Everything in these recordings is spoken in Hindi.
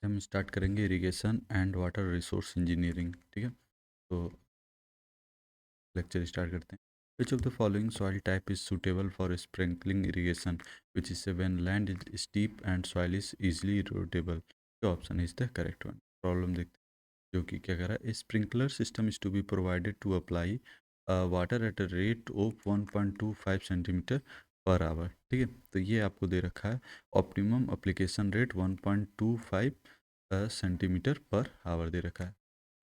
हम स्टार्ट करेंगे irrigation and water resource engineering. ठीक है, तो लेक्चर स्टार्ट करते हैं। Which of the following soil type is suitable for sprinkling irrigation, which is when land is steep and soil is easily erodible. Option is the correct one. Problem देखते हैं जो कि क्या कर रहा है। Sprinkler system is to be provided to apply water at a rate of 1.25 centimetre per hour. ठीक है, तो ये आपको दे रखा है optimum application rate 1.25 centimetre per hour दे रखा है।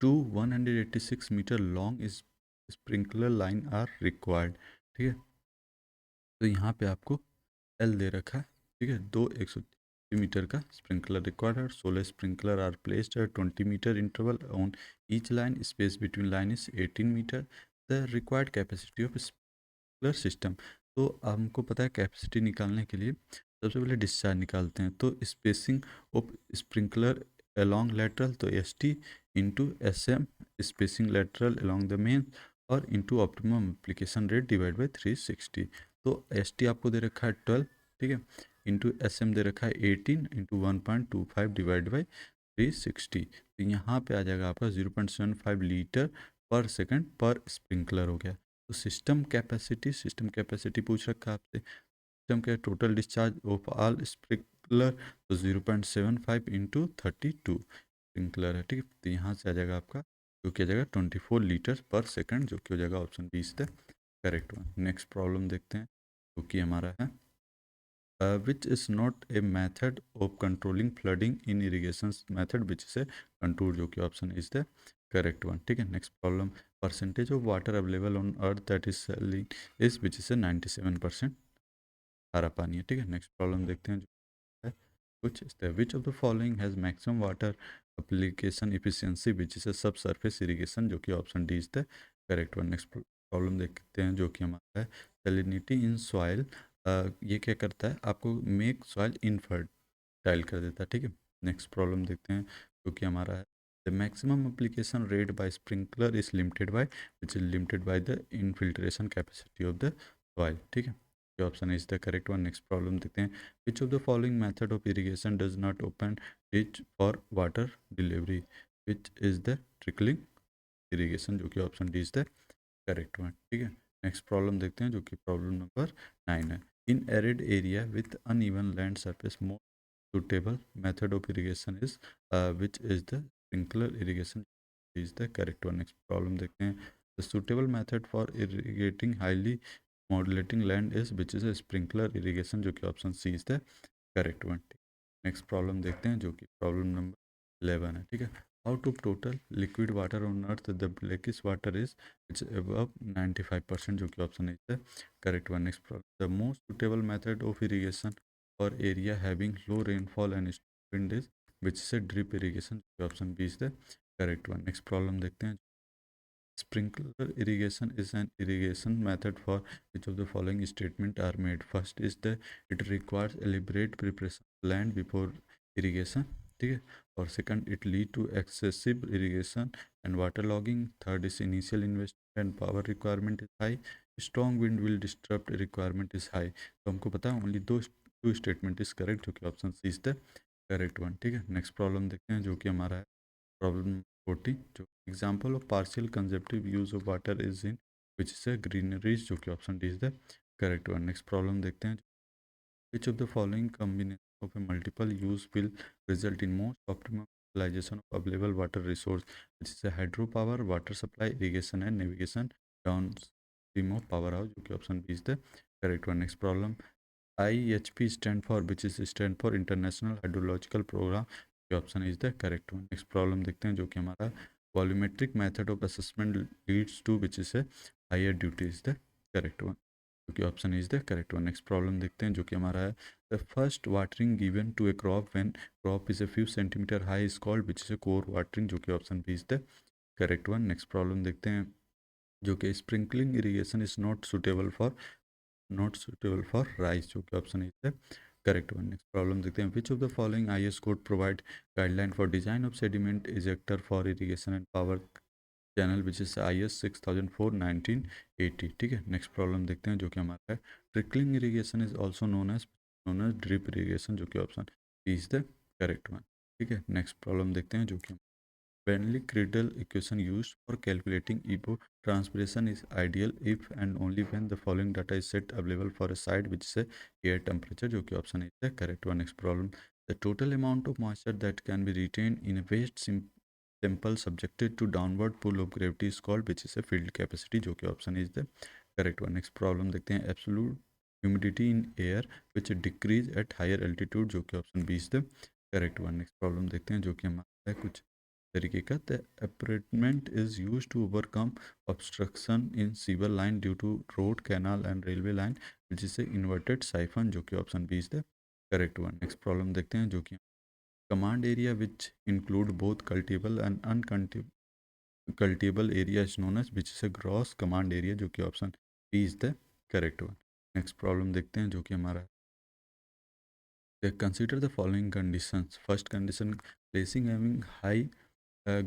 186 metre long is sprinkler line are required. ठीक है, तो यहाँ पे आपको एल दे रखा है। ठीक है, 130 मीटर का स्प्रिंकलर रिक्वायर्ड है। 16 sprinkler are placed at 20 meter interval on each line. Space between line is 18 meter. The required capacity of sprinkler system. तो हमको पता है कैपेसिटी निकालने के लिए सबसे पहले डिस्चार्ज निकालते हैं। तो spacing of sprinkler along lateral तो S T into S M spacing lateral along the main और into optimum application rate divide by 360। तो एस टी आपको दे रखा है 12। ठीक है, इंटू एस एम दे रखा है 18 इंटू 1.25 डिवाइड बाई 360। तो यहाँ पे आ जाएगा आपका 0.75 लीटर पर सेकंड पर स्प्रिंकलर हो गया। तो सिस्टम कैपेसिटी पूछ रखा है आपसे। सिस्टम के total discharge of all sprinkler तो 0.75 इंटू 32 स्प्रिंकलर है। ठीक है, तो यहाँ से आ जाएगा आपका जो कि आ जाएगा 24 लीटर पर सेकंड, जो कि हो जाएगा option B is the correct one. Next problem देखते हैं जो कि हमारा है which is not a method of controlling flooding in irrigation method which is a contour, जो कि option is the correct one. ठीक है, next problem percentage of water available on earth that is selling is which is ए 97% खारा पानी है। ठीक है, नेक्स्ट प्रॉब्लम देखते हैं जो है कुछ इस तरह। विच of the following has maximum water application efficiency which is ए सब सरफेस इरीगेशन, जो कि option D is the correct one. Next problem देखते हैं जो कि हमारा है सैलिनिटी इन सॉइल। ये क्या करता है, आपको मेक सॉइल इनफर्टाइल कर देता है। ठीक है, नेक्स्ट प्रॉब्लम देखते हैं जो कि हमारा है the maximum application rate by sprinkler is limited by which is limited by the infiltration capacity of the soil. ठीक है, ये option is the correct one. Next problem देखते हैं which of the following method of irrigation does not open ditch for water delivery, which is the trickling irrigation, जो कि option D is the correct one. ठीक है, नेक्स्ट प्रॉब्लम देखते हैं जो कि प्रॉब्लम नंबर 9 है। इन arid area with uneven land surface more suitable method of irrigation is which is the sprinkler irrigation is the correct one। next problem देखते हैं the suitable method for irrigating highly modulating land is which is a sprinkler irrigation, जो कि option C is the correct one. Next problem देखते हैं जो कि प्रॉब्लम नंबर 11 है। ठीक है, out of total liquid water on earth the blackish water is it's above 95%, जो कि option is the correct one. Next problem the most suitable method of irrigation for area having low rainfall and wind is which is drip irrigation, option B is the correct one. Next problem देखते हैं sprinkler irrigation is an irrigation method for which of the following statement are made. First is the it requires elaborate preparation of land before irrigation. ठीक है, और second it lead to excessive irrigation and water logging. Third is initial investment and power requirement is high. Strong wind will disturb requirement is high. तो हमको पता है only two statement is correct, जो कि option C is the correct one. ठीक है, नेक्स्ट प्रॉब्लम देखते हैं जो कि हमारा है प्रॉब्लम 14 जो example of partial consumptive use of water is in which is a greeneries, जो कि option D is the correct one. Next problem देखते हैं which of the following combination of a multiple use will result in most optimum utilisation of available water resource which is hydro power, water supply, irrigation and navigation down stream of power house, जो कि option B is the correct one. Next problem IHP stand for which is stand for International Hydrological Program, ये option is the correct one. Next problem देखते हैं जो कि हमारा volumetric method of assessment leads to which is a higher duty is the correct one, जो कि option is the correct one. Next problem देखते हैं जो कि हमारा है the first watering given to a crop when crop is a few centimeter high is called which is a kor watering, जो कि option B is the correct one. Next problem देखते हैं जो कि sprinkling irrigation is not suitable for rice, जो कि option is the correct one. Next problem देखते हैं which of the following IS code provide guideline for design of sediment ejector for irrigation and power channel which is IS 6004 1980। ठीक है, नेक्स्ट प्रॉब्लम देखते हैं जो कि हमारा है trickling irrigation is also known as drip irrigation, जो कि option B is the correct one. ठीक है, नेक्स्ट प्रॉब्लम देखते हैं जो कि Bentley-Criddle equation used for calculating evapotranspiration is ideal if and only when the following data is set available for a site which is a air temperature, जो कि ऑप्शन है इसका correct one. Next problem, the total amount of moisture that can be retained in a waste sample subjected to downward pull of gravity is called which is a field capacity, जो कि option is the correct one. Next problem देखते हैं, absolute humidity in air which decrease at higher altitude, जो कि option B is the correct one. Next problem देखते हैं जो कि हमारा है कुछ तरीके का, the apartment is use to overcome obstruction in sewer line due to road canal and railway line which is a inverted siphon, जो कि option B is the correct one. Next problem देखते हैं जो कि command area which include both cultivable and uncultivable area is known as which is a gross command area, जो कि option B is the correct one. Next problem देखते हैं जो कि हमारा consider the following conditions. First condition, placing having high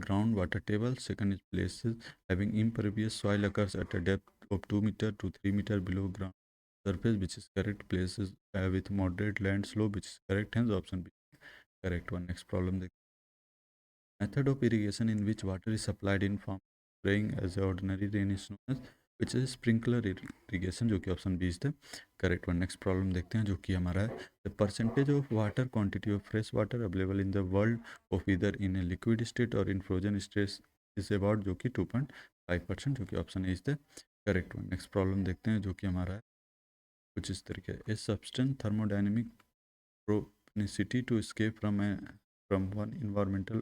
groundwater table. Second is places having impervious soil occurs at a depth of 2 meter to 3 meter below ground surface, which is correct. Places with moderate land slope, which is correct. Hence option B correct one. Next problem, the method of irrigation in which water is supplied in form spraying as ordinary rain is known as which is sprinkler irrigation, जो कि option B is the correct one. Next problem देखते हैं जो कि हमारा है, the percentage of water quantity of fresh water available in the world of either in a liquid state और in frozen state is about, जो कि 2.5%, जो कि option is the correct one. Next problem देखते हैं जो कि हमारा है कुछ इस तरीके, a substance thermodynamic propensity to escape from one environmental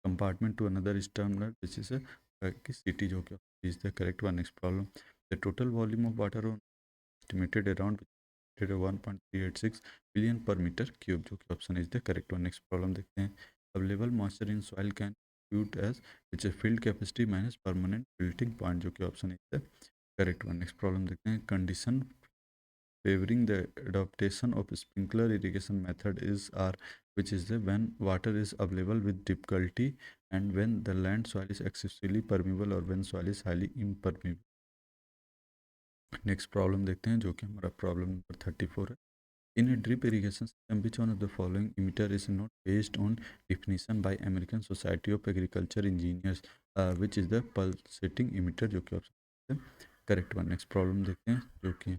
compartment to another is termed which is a city, जो कि is the correct one। Next problem, the total volume of water on estimated around 1.386 billion per meter cube, जो कि option is the correct one. Next problem देखते हैं, available moisture in soil can used as which a field capacity minus permanent wilting point, जो कि option is the correct one. Next problem देखते हैं, condition favoring the adoption of sprinkler irrigation method is or which is the when water is available with difficulty and when the land soil is excessively permeable or when soil is highly impermeable। Next problem देखते हैं जो कि हमारा प्रॉब्लम नंबर 34 है, in a drip irrigation system which one of the following emitter is not based on definition by American Society of Agriculture Engineers, which is the pulsating emitter, जो कि option correct one. Next problem देखते हैं जो कि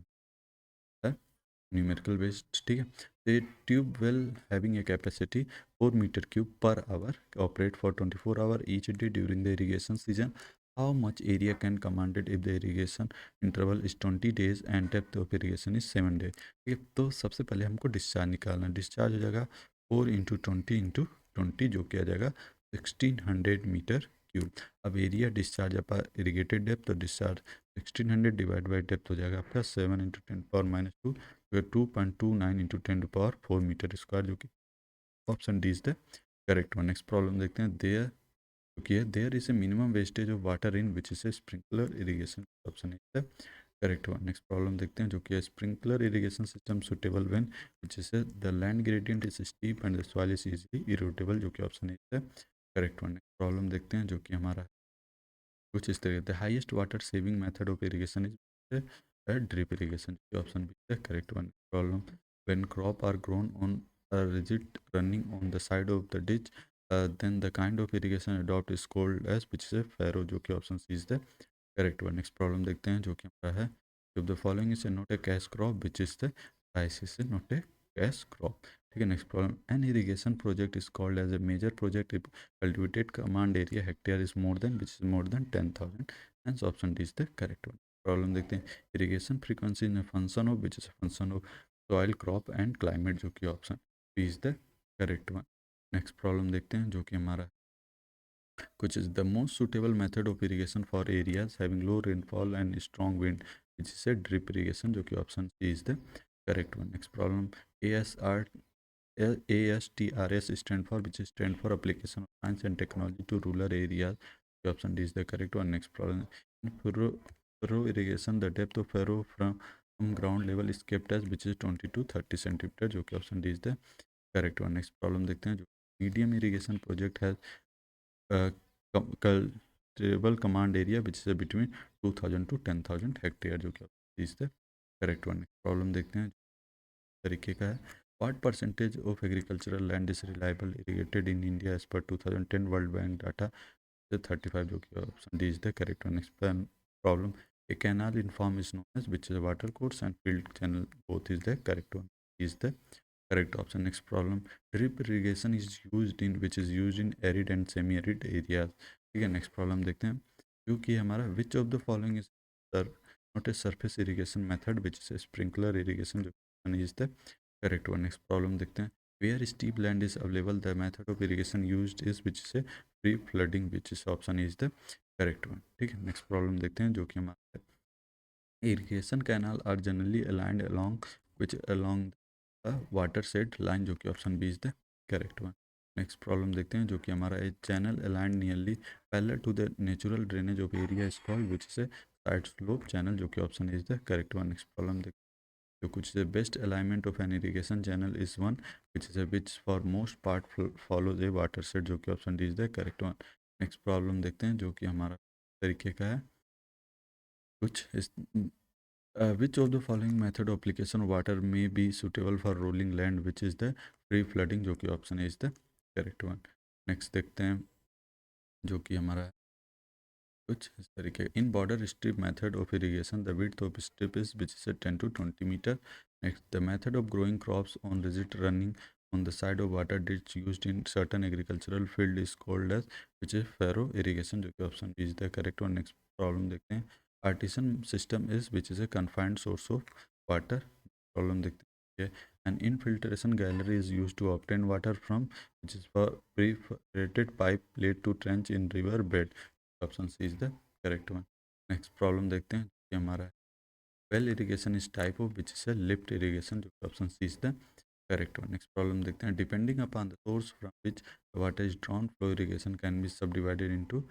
न्यूमेरिकल बेस्ड, ठीक है। The tube well having a capacity 4 meter cube per hour operate for 24 hour each day during the irrigation season, how much area can commanded if the irrigation interval is 20 days and depth of irrigation is 7 days। ठीक है, तो सबसे पहले हमको डिस्चार्ज निकालना है। डिस्चार्ज हो जाएगा 4 × 20 × 20, जो कि आ जाएगा 1600 मीटर क्यूब। अब एरिया डिस्चार्ज आपका इरीगेटेड डेप्थ और डिस्चार्ज 1600 डिवाइड बाई डेप्थ हो जाएगा आपका 7 × 10⁻², 2.29 × 10⁴ मीटर स्क्वायर, जो कि option D is the correct one. Next problem देखते हैं, देयर क्योंकि there is a minimum wastage of water in which is a sprinkler irrigation, option is the correct one. Next problem देखते हैं जो कि sprinkler irrigation system suitable when which is the land gradient is steep and the soil is easily erodible, जो कि option is the correct one. Next problem देखते हैं जो कि हमारा कुछ इस तरह, the highest water saving method of irrigation is drip irrigation, option B is correct one। Problem, when crop are grown on a rigid running on the side of the ditch, then the kind of irrigation adopt is called as which is a furrow, जो कि option C is the correct one. Next problem देखते हैं जो कि हमारा है, if the following is not a cash crop which is the rice is not a cash crop, ठीक है। Next problem, an irrigation project is called as a major project if cultivated command area hectare is more than which is more than 10,000, hence option D is the correct one। Problem देखते हैं, irrigation frequency in function of which is function of soil crop and climate, जो कि option B is the correct one. Next problem देखते हैं जो कि हमारा कुछ is the most suitable method of irrigation for areas having low rainfall and strong wind which is a drip irrigation, जो कि option C is the correct one. Next problem, ASTRS stand for which is stand for application of science and technology to rural areas, the option D is the correct one। Next problem, in furrow irrigation the depth of furrow from ground level is kept as which is 20 to 30 centimeter, जो कि option D is the correct one. Next problem देखते हैं, जो medium irrigation project has cultivable command area which is between 2000 to 10,000 hectare, जो कि is the correct one. Problem देखते हैं तरीके का है, What percentage of agricultural land is reliable irrigated in India as per 2010 World Bank data? The 35 जो कि option D is the correct one. Explain problem. A canal in form is known as which is a water course and field channel both is the correct one. Is the correct option. Next problem. Drip irrigation is used in which is used in arid and semi arid areas. ठीक है, नेक्स्ट प्रॉब्लम देखते हैं जो कि हमारा which of the following is not a surface irrigation method which is sprinkler irrigation जो is the correct one. Next problem देखते हैं where steep land is available the method of irrigation used is which is a free flooding which is option is the correct one. ठीक है, नेक्स्ट प्रॉब्लम देखते हैं जो कि हमारा irrigation canal are generally aligned along which along the watershed line जो कि option B is the correct one. Next problem देखते हैं जो कि हमारा a channel aligned nearly parallel to the natural drainage of area is called which is a side slope channel जो कि option is the correct one. Next problem देखते हैं जो कुछ is best alignment of an irrigation channel is one which is which for most part follows a watershed जो कि option D is the correct one. Next problem देखते हैं जो कि हमारा तरीके का है कुछ इस which of the following method of application of water may be suitable for rolling land which is the free flooding जो कि ऑप्शन है is the correct one. Next देखते हैं जो कि हमारा है कुछ इस तरीके in border strip method of irrigation the width of strip is which is 10 to 20 metre. Next the method of growing crops on रिजिड running on the side of water ditch used in certain agricultural field is called as which is furrow irrigation जो कि option B is the correct one. Next problem देखते हैं artisan system is which is a confined source of water. Problem देखते हैं an infiltration gallery is used to obtain water from which is for perforated pipe laid to trench in river bed. Option C is the correct one. Next problem देखते हैं कि हमारा well irrigation is type of which is lift irrigation जो option C is the correct one. Next problem देखते हैं depending upon the source from which water is drawn flow irrigation can be subdivided into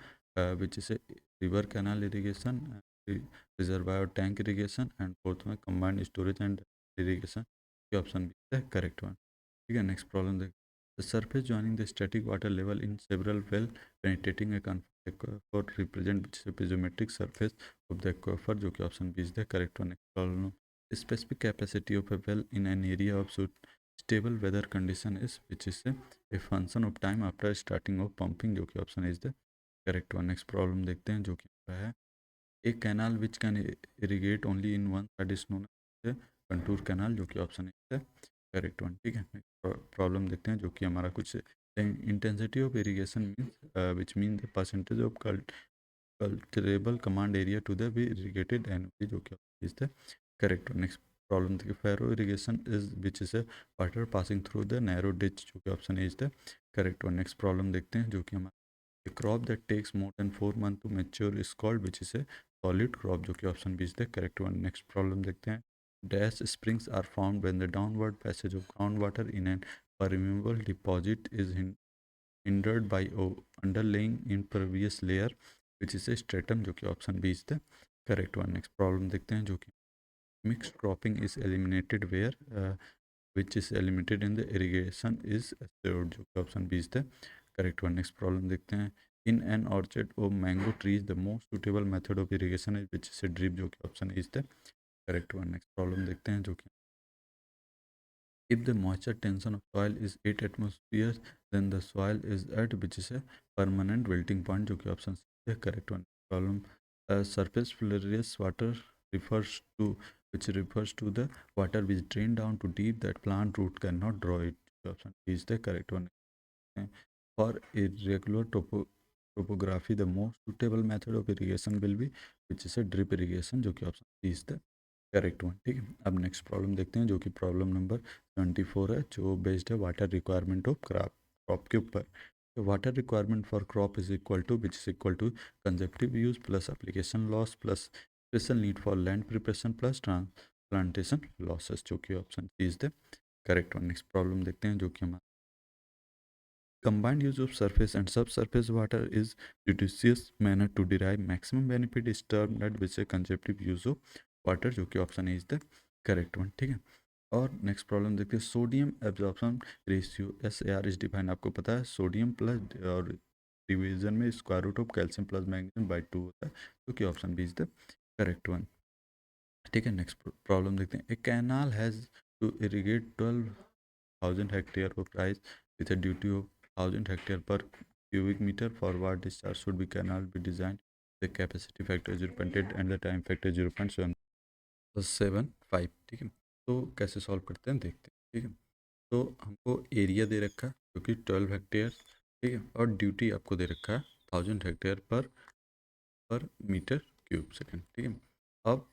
which is a river canal irrigation reservoir tank irrigation and fourth में कंबाइंड स्टोरेज एंड इरीगेशन के option be the correct one. ठीक है, नेक्स्ट प्रॉब्लम देख the surface joining the static water level in several well penetrating A aquifer represent which is a piezometric surface of the aquifer जो कि option B is the correct one. प्रॉब्लम specific capacity of a well in an area of stable weather condition is which is a function of time after starting of pumping जो कि option is the correct one. Next problem देखते हैं जो कि है एक canal which can irrigate only in one side is known as contour canal जो कि option is the correct one. ठीक है, प्रॉब्लम देखते हैं जो कि हमारा कुछ intensity of irrigation means which mean the percentage of cultivable command area to the be irrigated annually जो कि is the correct one. Next problem देखिए furrow irrigation is which is a water passing through the narrow ditch जो कि option is the correct one. Next problem देखते हैं जो कि हमारा a crop that takes more than 4 months to mature is called which is a solid crop जो कि option B is the correct one. Next problem देखते हैं dash springs are formed when the downward passage of groundwater in an permeable deposit is hindered by underlying impervious layer which is a stratum जो कि option B is the correct one. Next problem देखते हैं जो कि mixed cropping is eliminated where which is eliminated in the irrigation is assured जो कि option B is the correct one. Next problem देखते हैं in an orchard of mango trees the most suitable method of irrigation is which is a drip जो कि option is the correct one. Next problem देखते हैं जो कि if the moisture tension of soil is 8 atmospheres then the soil is at which is a permanent wilting point जो कि ऑप्शन सी है correct one. Problem surface fluvious water refers to which refers to the water which drain down to deep that plant root cannot draw it. Option B is the correct one. For irregular topography the most suitable method of irrigation will be which is a drip irrigation जो कि option C is the correct one. ठीक है, अब नेक्स्ट प्रॉब्लम देखते हैं जो कि प्रॉब्लम नंबर 24 है जो बेस्ड है वाटर रिक्वायरमेंट ऑफ क्रॉप के ऊपर. Water requirement for crop is equal to which is equal to consumptive use plus application loss plus special need for land preparation plus transplantation losses जो कि option C is the correct one. Next problem देखते हैं जो कि हमारा combined use of surface and subsurface water is judicious manner to derive maximum benefit is termed that which a conjunctive use of water जो कि ऑप्शन है इज द करेक्ट वन. ठीक है, और नेक्स्ट प्रॉब्लम देखते हैं sodium absorption ratio SAR is define आपको पता है सोडियम प्लस और डिवीजन में square root of calcium plus magnesium by 2 होता है जो कि option B is the correct one. ठीक है, नेक्स्ट प्रॉब्लम देखते हैं a canal has to irrigate 12 1000 hectare of rice with a duty of 1000 hectare per cubic meter. Forward discharge should be canal be designed. The capacity factor 0.8 and the time factor 0.75. ठीक है, तो कैसे सॉल्व करते हैं देखते हैं। ठीक है, तो हमको एरिया दे रखा है जो कि 12 हेक्टेयर, ठीक है, और ड्यूटी आपको दे रखा है 1000 हेक्टेयर पर मीटर क्यूब सेकेंड। ठीक है, अब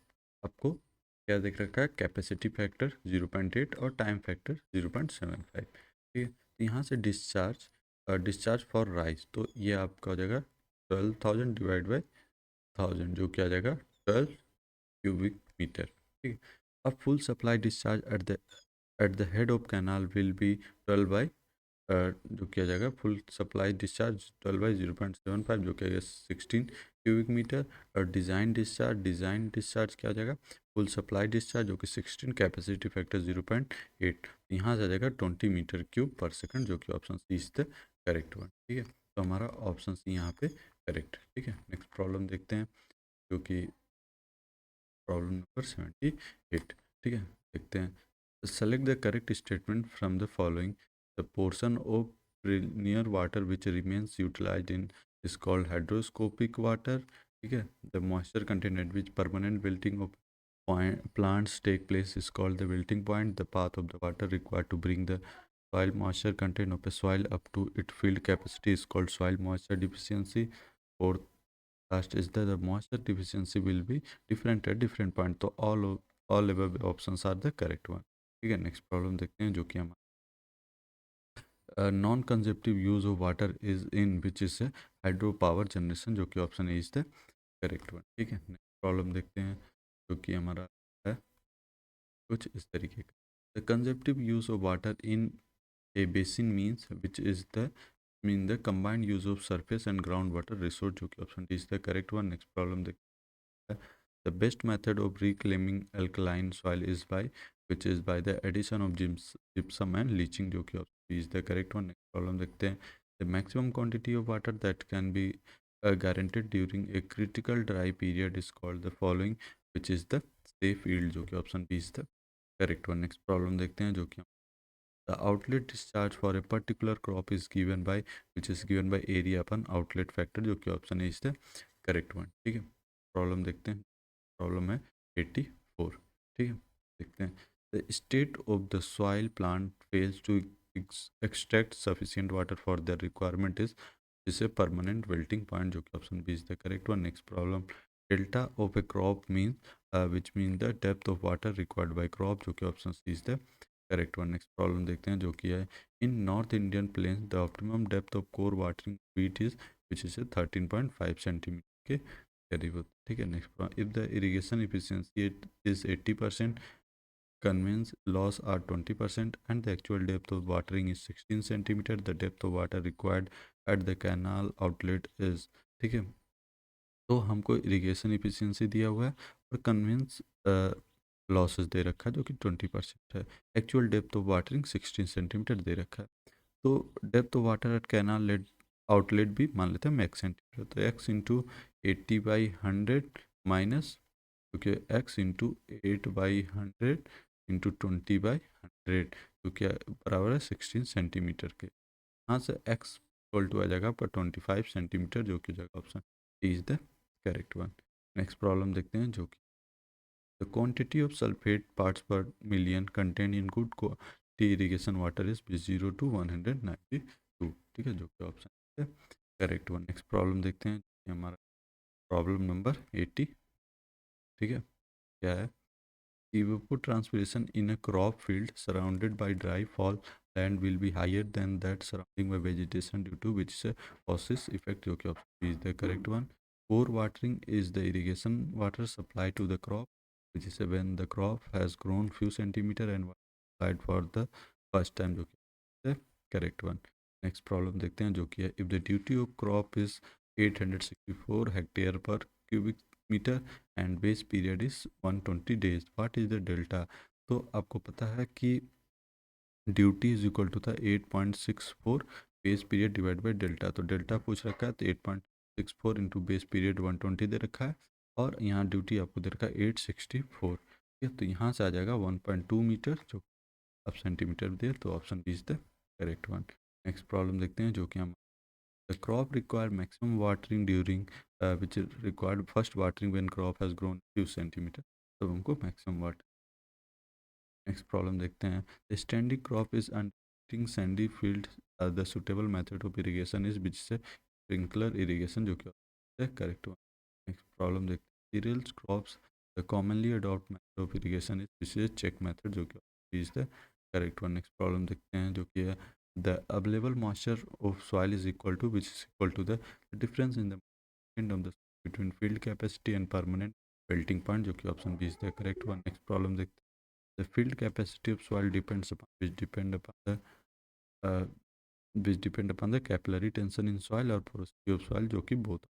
आपको क्या देख रखा है, कैपेसिटी फैक्टर 0.8 और टाइम फैक्टर 0.75। ठीक है, तो यहाँ से डिस्चार्ज फॉर राइस, तो ये आपका हो जाएगा 12,000 डिवाइड बाई 1000 जो क्या आ जाएगा 12 क्यूबिक मीटर। ठीक है, अब full supply discharge at the head of canal will be 12 by जो किया जाएगा फुल सप्लाई डिस्चार्ज 12/0.75 जो कि 16 क्यूबिक मीटर। और डिज़ाइन डिस्चार्ज क्या हो जाएगा, फुल सप्लाई डिस्चार्ज जो कि 16, कैपेसिटी फैक्टर 0.8, यहाँ से आ जाएगा 20 मीटर क्यूब पर सेकंड जो कि option C is the correct one. ठीक है, तो हमारा ऑप्शन सी यहाँ पे करेक्ट है। ठीक है, नेक्स्ट प्रॉब्लम देखते हैं जो कि प्रॉब्लम नंबर 78। ठीक है, देखते हैं, select the correct statement from the following. The portion of near water which remains utilized in is called hydroscopic water। ठीक है, the moisture content at which permanent wilting of plants take place is called the wilting point। The path of the water required to bring the soil moisture content of a soil up to its field capacity is called soil moisture deficiency। Fourth last is that the moisture deficiency will be different at different point, तो all above options are the correct one। ठीक है, नेक्स्ट प्रॉब्लम देखते हैं जो कि हमारा non consumptive use of water is in which is hydro power generation जो कि option A is the correct one. ठीक है, नेक्स्ट प्रॉब्लम देखते हैं जो कि हमारा है कुछ इस तरीके का। The consumptive use of water in a basin means which is the mean the combined use of surface and ground water resource जो कि option D is the correct one. Next problem देखते हैं, the best method of reclaiming alkaline soil is by which is by the addition of gypsum and leaching जो कि option is the correct one। next problem देखते हैं, the maximum quantity of water that can be guaranteed during a critical dry period is called the following which is the safe yield जो कि option B is the correct one। next problem देखते हैं जो कि the outlet discharge for a particular crop is given by which is given by area upon outlet factor जो कि option is the correct one। ठीक है, प्रॉब्लम देखते हैं, प्रॉब्लम है 84। ठीक है, देखते हैं, the state of the soil plant fails to extract sufficient water for the requirement is जिसे परमानेंट विल्टिंग पॉइंट जो कि option B is the correct one. Next problem, delta of a crop mean which mean the depth of water required by crop जो कि option C is the correct one. Next problem देखते हैं जो कि है, in north Indian plains the optimum depth of core watering beat is which is 13.5 centimeter के करीब होता है। ठीक है, next, if the irrigation efficiency is 80%, conveyor loss are 20% and the actual depth of watering is 16 centimeter, the depth of water required at the canal outlet is। ठीक है, तो हमको इरिगेशन इफिशियंसी दिया हुआ है और कन्वेंस लॉसेस दे रखा है जो कि 20% है। Actual depth of watering 16 centimetre दे रखा है, तो depth of water at canal let outlet भी मान लेते हैं मैक्स सेंटीमीटर, तो x इंटू 80/100 माइनस क्योंकि x इंटू 8/100 इंटू 20/100 जो कि बराबर है 16 सेंटीमीटर के। यहाँ से x इक्वल टू आ जाएगा आपका 25 सेंटीमीटर जो कि जगह option is the correct one. Next problem देखते हैं जो कि the quantity of sulphate parts per million content in good quality irrigation water is 0 to 192। ठीक है, जो कि ऑप्शन है करेक्ट वन। नेक्स्ट प्रॉब्लम देखते हैं, ये हमारा प्रॉब्लम नंबर 80। ठीक है, क्या है, evapotranspiration in a crop field surrounded by dry fall land will be higher than that surrounding by vegetation due to which osmosis effect जो कि option B is the correct one। Pour watering is the irrigation water supply to the crop which is when the crop has grown few centimeter and was applied for the first time जो कि the correct one। next problem देखते हैं जो कि है, if the duty of crop is 864 hectare per cubic meter and base period is 120 days, what is the delta. तो आपको पता है कि ड्यूटी इज इक्वल टू था 8.64 base period divide by delta, तो डेल्टा पूछ रखा है तो 8.64 इंटू बेस पीरियड 120 दे रखा है और यहाँ ड्यूटी आपको दे रखा है 864। ठीक है, तो यहाँ से आ जाएगा 1.2 मीटर जो अब सेंटीमीटर दिया, तो option B is the correct one. Next problem देखते हैं जो कि हम the crop require maximum watering during which required first watering when crop has grown few centimeter, तो हमको मैक्सिमम वाटर। नेक्स्ट प्रॉब्लम देखते हैं the standing crop is under sandy field the suitable method of irrigation is which से स्प्रिंकलर इरीगेशन, जो कि करेक्ट वन। नेक्स्ट प्रॉब्लम देखते हैं cereals crops the commonly adopt method of irrigation is which is check method, जो कि is the correct one. Next problem देखते हैं जो कि है the available moisture of soil is equal to which is equal to the difference in the of the between field capacity and permanent melting point, जो कि option B is the correct one. Next problem देखते हैं the field capacity of soil depends upon which depend upon the capillary tension in soil और porosity of soil, जो कि both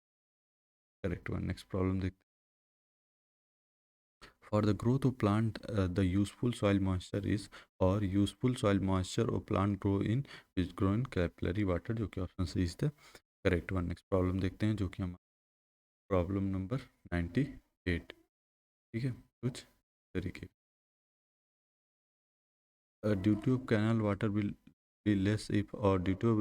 correct one. Next problem देखते हैं for the growth of plant the useful soil moisture is or useful soil moisture of plant grow in which grow in capillary water, जो कि option C is the correct one. Next problem देखते हैं जो कि हम प्रॉब्लम नंबर 98, ठीक है, कुछ तरीके duty of canal water will be less if or duty of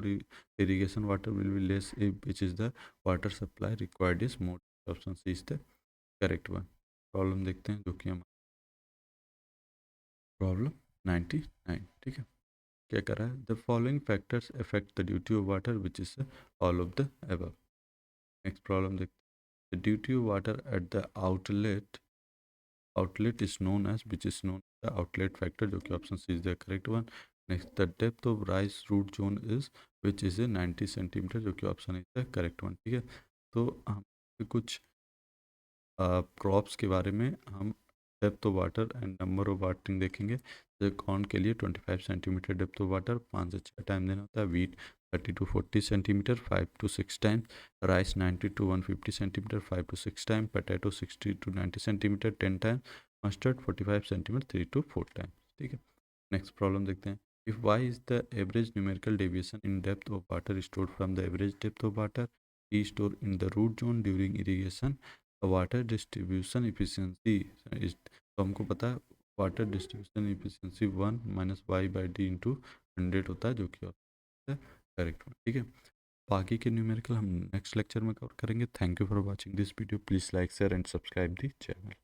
irrigation water will be less if which is the water supply required is more, option C is the correct one। Problem देखते हैं जो कि हम प्रॉब्लम 99, ठीक है, क्या कर रहा है the following factors affect the duty of water which is all of the above. Next problem देखते हैं the duty of water at the outlet is known as which is known as the outlet factor, जो कि option C is the correct one. Next the depth of rice root zone is which is a 90 centimetre, जो कि option is the correct one, ठीक है। तो हम कुछ क्रॉप्स के बारे में हम depth of water and number of watering देखेंगे। जैसे कॉर्न के लिए 25 सेंटीमीटर डेप्थ ऑफ वाटर 5 से 6 टाइम देना होता है, wheat 30 to 40 centimetre 5 to 6 time, rice 90 to 150 centimetre 5 to 6 time, potato 60 to 90 centimetre 10 time, mustard 45 centimetre 3 to 4 time, ठीक है। नेक्स्ट प्रॉब्लम देखते हैं if Y is the average numerical deviation in depth of water stored from the average depth of water E store in the root zone during irrigation water distribution efficiency is, तो हमको पता है वाटर डिस्ट्रीब्यूशन इफिशियंसी 1 - y/d/100 होता है, जो कि करेक्ट, ठीक है। बाकी के न्यूमेरिकल हम नेक्स्ट लेक्चर में कवर करेंगे। Thank you for watching this video, please like share and subscribe the channel.